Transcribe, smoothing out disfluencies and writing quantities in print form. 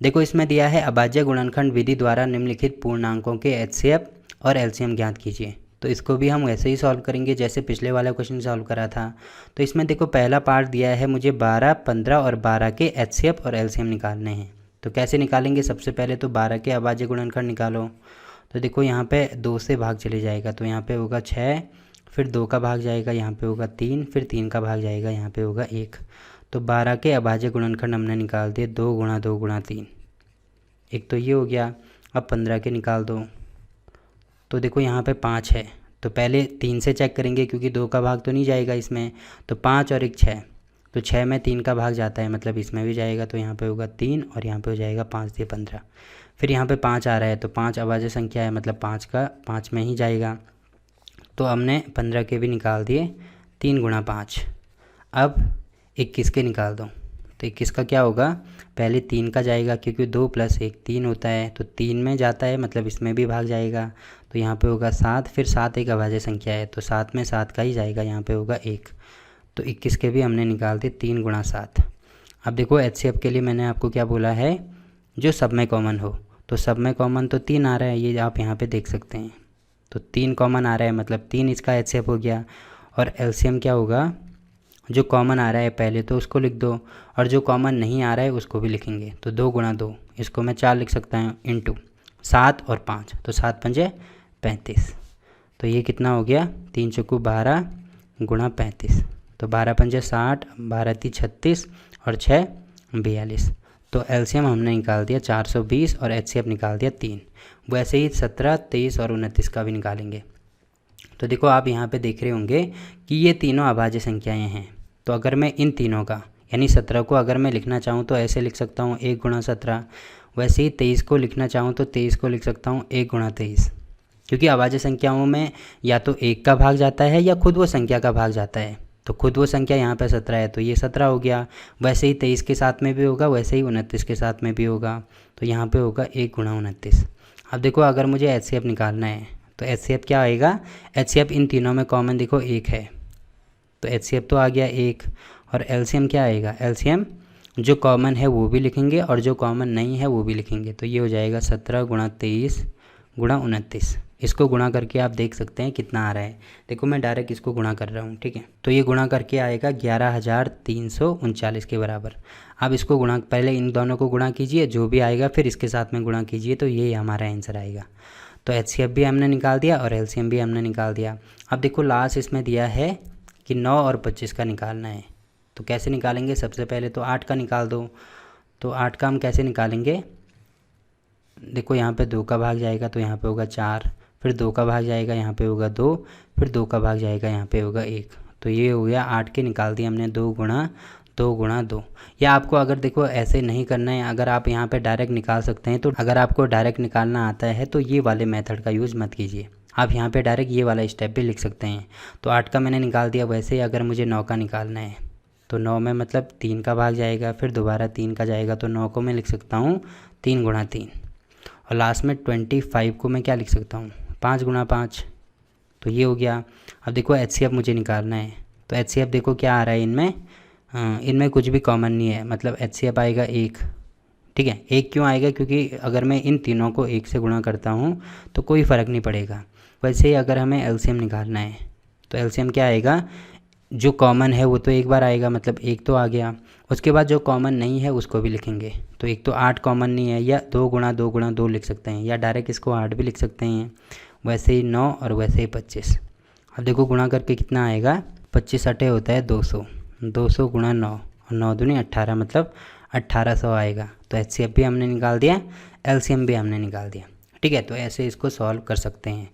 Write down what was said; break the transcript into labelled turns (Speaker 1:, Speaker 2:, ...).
Speaker 1: देखो इसमें दिया है अभाज्य गुणनखंड विधि द्वारा निम्नलिखित पूर्णांकों के एचसीएफ और एलसीएम ज्ञात कीजिए। तो इसको भी हम वैसे ही सॉल्व करेंगे जैसे पिछले वाला क्वेश्चन सॉल्व करा था। तो इसमें देखो पहला पार्ट दिया है मुझे 12, 15 और 12 के एचसीएफ और एलसीएम निकालने हैं। तो कैसे निकालेंगे, सबसे पहले तो 12 के अभाज्य गुणनखंड निकालो। तो देखो यहाँ पे 2 से भाग चले जाएगा, तो यहाँ पे होगा 6, फिर 2 का भाग जाएगा, यहाँ पे होगा 3, फिर 3 का भाग जाएगा, यहाँ पे होगा 1। तो 12 के अभाज्य गुणनखंड हमने निकाल दिए 2 गुणा 2 गुणा 3, एक तो ये हो गया। अब 15 के निकाल दो। तो देखो यहाँ पे 5 है, तो पहले 3 से चेक करेंगे क्योंकि 2 का भाग तो नहीं जाएगा इसमें। तो 5 और 1 6, तो 6 में 3 का भाग जाता है, मतलब इसमें भी जाएगा। तो यहाँ पे होगा 3 और यहाँ पे हो जाएगा 5 से 15। फिर यहाँ पे 5 आ रहा है, तो 5 अभाज्य संख्या है, मतलब 5 का 5 में ही जाएगा। तो हमने 15 के भी निकाल दिए, 3 गुणा 5। अब 21 के निकाल दो। तो 21 का क्या होगा, पहले 3 का जाएगा क्योंकि 2 + 1 3 होता है, तो 3 में जाता है, मतलब इसमें भी भाग जाएगा। तो यहाँ पे होगा 7, फिर 7 एक अभाज्य संख्या है, तो 7 में 7 का ही जाएगा, यहाँ पे होगा 1। तो 21 के भी हमने निकाल दिए 3 गुणा 7। अब देखो एचसीएफ के लिए मैंने आपको क्या बोला है, जो सब में कॉमन हो। तो सब में कॉमन तो 3 आ रहा है, ये आप यहाँ पे देख सकते हैं। तो 3 कॉमन आ रहा है, मतलब 3 इसका एचसीएफ हो गया। और एलसीएम क्या होगा, जो कॉमन आ रहा है पहले तो उसको लिख दो, और जो कॉमन नहीं आ रहा है उसको भी लिखेंगे। तो 2 गुणा 2, इसको मैं 4 लिख सकता हूँ, इंटू 7 और 5, तो 7 पंजे 35। तो ये कितना हो गया, 3 चौकू 12 गुणा 35, तो 12 पंजे 60, 12 × 36 और 6 42। तो एलसीएम हमने निकाल दिया 420 और एचसीएफ निकाल दिया 3। वैसे ही 17, 23 और 29 का भी निकालेंगे। तो देखो आप यहाँ पे देख रहे होंगे कि ये तीनों अभाज्य संख्याएं हैं। तो अगर मैं इन तीनों का यानी 17 को अगर मैं लिखना चाहूँ तो ऐसे लिख सकता हूँ 1 गुणा 17। वैसे ही 23 को लिखना चाहूँ तो 23 को लिख सकता हूँ 1 गुणा 23, क्योंकि अभाज्य संख्याओं में या तो 1 का भाग जाता है या खुद वो संख्या का भाग जाता है। तो खुद वो संख्या यहाँ पे 17 है, तो ये 17 हो गया। वैसे ही 23 के साथ में भी होगा, वैसे ही 29 के साथ में भी होगा। तो यहाँ पे होगा 1 गुणा 29। अब देखो अगर मुझे एचसीएफ निकालना है तो एचसीएफ क्या आएगा, एचसीएफ इन तीनों में कॉमन देखो 1 है, तो एचसीएफ तो आ गया 1। और एलसीएम क्या आएगा, एलसीएम जो कॉमन है वो भी लिखेंगे और जो कॉमन नहीं है वो भी लिखेंगे। तो ये हो जाएगा 17 गुणा 23 गुणा 29। इसको गुणा करके आप देख सकते हैं कितना आ रहा है। देखो मैं डायरेक्ट इसको गुणा कर रहा हूँ, ठीक है। तो ये गुणा करके आएगा 11,339 के बराबर। अब इसको गुणा, पहले इन दोनों को गुणा कीजिए, जो भी आएगा फिर इसके साथ में गुणा कीजिए, तो ये हमारा आंसर आएगा। तो एचसीएफ भी हमने निकाल दिया और एलसीएम भी हमने निकाल दिया। अब देखो लास्ट इसमें दिया है कि 9 और 25 का निकालना है। तो कैसे निकालेंगे, सबसे पहले तो 8 का निकाल दो। तो 8 का हम कैसे निकालेंगे, देखो यहाँ पे 2 का भाग जाएगा, तो यहाँ पे होगा 4, फिर 2 का भाग जाएगा, यहाँ पे होगा 2, फिर 2 का भाग जाएगा, यहाँ पे होगा 1। तो ये हो गया 8 के निकाल दिए हमने 2 गुणा 2 गुणा 2। या आपको अगर देखो ऐसे नहीं करना है, अगर आप यहाँ पे डायरेक्ट निकाल सकते हैं, तो अगर आपको डायरेक्ट निकालना आता है तो ये वाले मेथड का यूज़ मत कीजिए, आप यहाँ पे डायरेक्ट ये वाला स्टेप भी लिख सकते हैं। तो 8 का मैंने निकाल दिया। वैसे ही अगर मुझे 9 का निकालना है तो 9 में मतलब 3 का भाग जाएगा, फिर दोबारा 3 का जाएगा, तो 9 को मैं लिख सकता हूँ 3 गुणा 3। और लास्ट में 25 को मैं क्या लिख सकता हूँ, 5 गुणा 5। तो ये हो गया। अब देखो एचसीएफ मुझे निकालना है, तो एचसीएफ देखो क्या आ रहा है इनमें, इनमें कुछ भी कॉमन नहीं है, मतलब एचसीएफ आएगा 1, ठीक है। 1 क्यों आएगा, क्योंकि अगर मैं इन तीनों को 1 से गुणा करता हूँ तो कोई फ़र्क नहीं पड़ेगा। वैसे ही अगर हमें एलसीएम निकालना है तो एलसीएम क्या आएगा, जो कॉमन है वो तो एक बार आएगा, मतलब 1 तो आ गया। उसके बाद जो कॉमन नहीं है उसको भी लिखेंगे। तो एक तो 8 कॉमन नहीं है, या 2 गुणा 2 गुणा 2 लिख सकते हैं, या डायरेक्ट इसको 8 भी लिख सकते हैं। वैसे ही 9 और वैसे ही 25। अब देखो गुणा करके कितना आएगा, 25 अठे होता है 200, 200 गुणा 9 और 9 दूनी 18, मतलब 1800 आएगा। तो एचसीएफ भी हमने निकाल दिया, एलसीएम भी हमने निकाल दिया, ठीक है। तो ऐसे इसको सॉल्व कर सकते हैं।